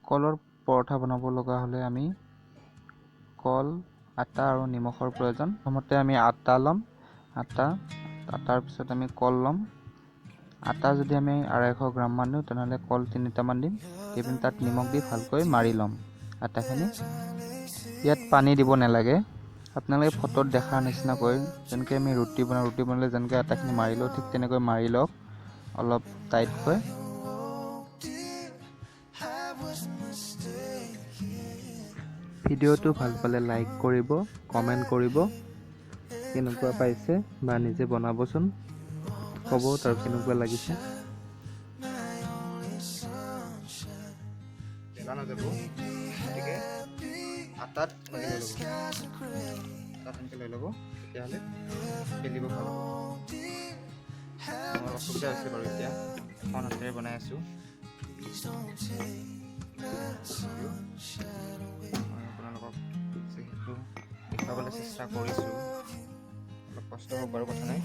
কলৰ পৰঠা বনাব লগা হ'লে আমি কল, আটা আৰু নিমখৰ প্ৰয়োজন। প্ৰথমতে আমি আটা ল'ম। আটাৰ পিছত আমি কল ল'ম। আটা যদি আমি 250 গ্ৰাম মান দিওঁ তেনেহ'লে কল 3টামান দিম। দি পিনি তাত নিমখ দি ভালকৈ মাৰি ল'ম আটাখিনি। ইয়াত পানী দিব নালাগে। আপোনালোকে ফটোত দেখাৰ নিচিনাকৈ যেনেকৈ আমি ৰুটি বনালে যেনেকৈ আটাখিনি মাৰি লওঁ ঠিক তেনেকৈ মাৰি লওক অলপ টাইটকৈ। ভিডিঅ'টো ভাল পালে লাইক কৰিব, কমেণ্ট কৰিব, কেনেকুৱা পাইছে বা নিজে বনাবচোন, ক'ব তাৰ কেনেকুৱা লাগিছে। আটাত এনেকৈ লৈ ল'ব, তেতিয়াহ'লে বেলিব ভাল হ'ব। মোৰ অসুবিধা হৈছে বাৰু, এতিয়া এখন হাতেৰে বনাই আছোঁ। মই আপোনালোকক যিহেতু দেখুৱাবলৈ চেষ্টা কৰিছোঁ, অলপ কষ্ট হ'ব বাৰু, কথা নাই।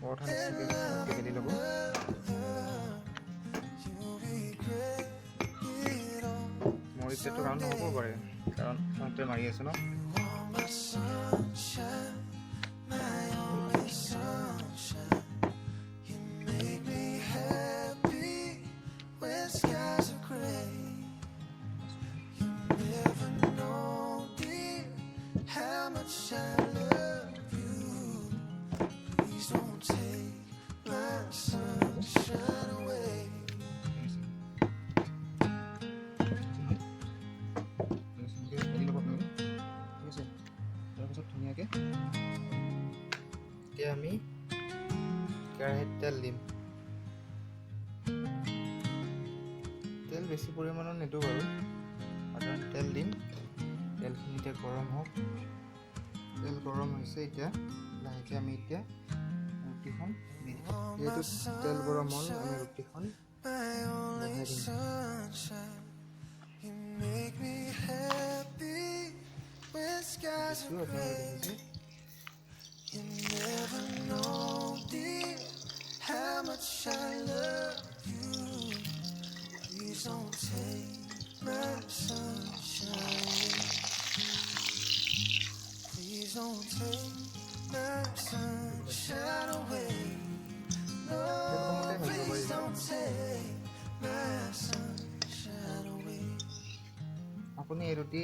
পৰঠা নিচিনাকৈ বেলি ল'ব। মোৰ এতিয়াতো ৰাউণ্ড নহ'ব পাৰে, কাৰণ ফ্ৰণ্টে মাৰি আছোঁ ন। ধুনীয়াকৈ এতিয়া আমি কেৰাহীত তেল দিম। তেল বেছি পৰিমাণৰ নিদিওঁ বাৰু, সাধাৰণ তেল দিম। তেলখিনি এতিয়া গৰম হওক। তেল গৰম হৈছে এতিয়া, লাহেকৈ আমি এতিয়া ৰুটিখন দিম। যিহেতু তেল গৰম হ'ল, আমি ৰুটিখন বহাই দিম। আপুনি এই ৰুটি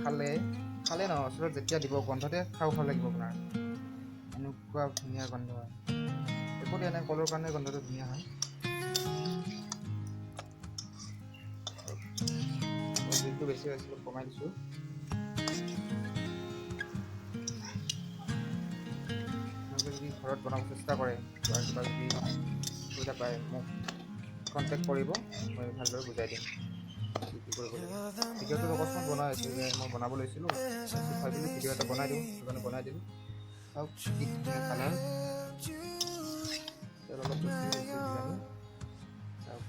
খালে নহয়, ওচৰত যেতিয়া দিব গন্ধতে খাওঁ লাগিব আপোনাৰ। এনেকুৱা ধুনীয়া গন্ধ হয়, একো দিয়া নাই, কলৰ কাৰণে গন্ধটো ধুনীয়া হয়। জুইটো বেছি হৈছিল, কমাই দিছোঁ। আপোনালোকে যদি ঘৰত বনাব চেষ্টা কৰে বা কিবা যদি সুবিধা পায় মোক কণ্টেক্ট কৰিব, মই ভালদৰে বুজাই দিম কি কৰিব লাগে। ভিডিঅ'টো অকস্মাত বনাই আছোঁ যে মই বনাব লৈছিলোঁ, ভাবিলোঁ ভিডিঅ' এটা বনাই দিওঁ, সেইটো কাৰণে বনাই দিলোঁ। চাওক কি ধুনীয়া কালাৰ, তেল অলপ বেছি হৈছে কিজানি। চাওক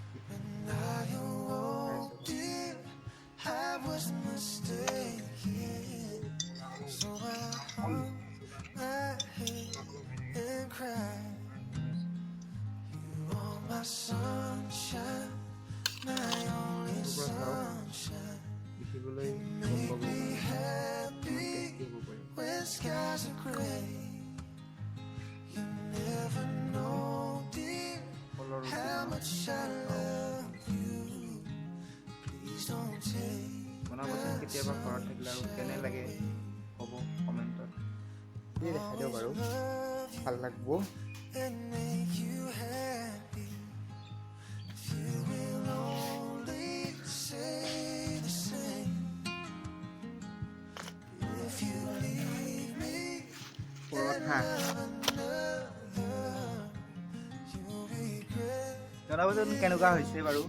দেখিবলৈ বনাবচোন কেতিয়াবা ঘৰত থাকিলে, আৰু কেনে লাগে ক'ব কমেণ্টত। দেখাই দিওঁ বাৰু, ভাল লাগিব। পৰঠা জনাবচোন কেনেকুৱা হৈছে বাৰু।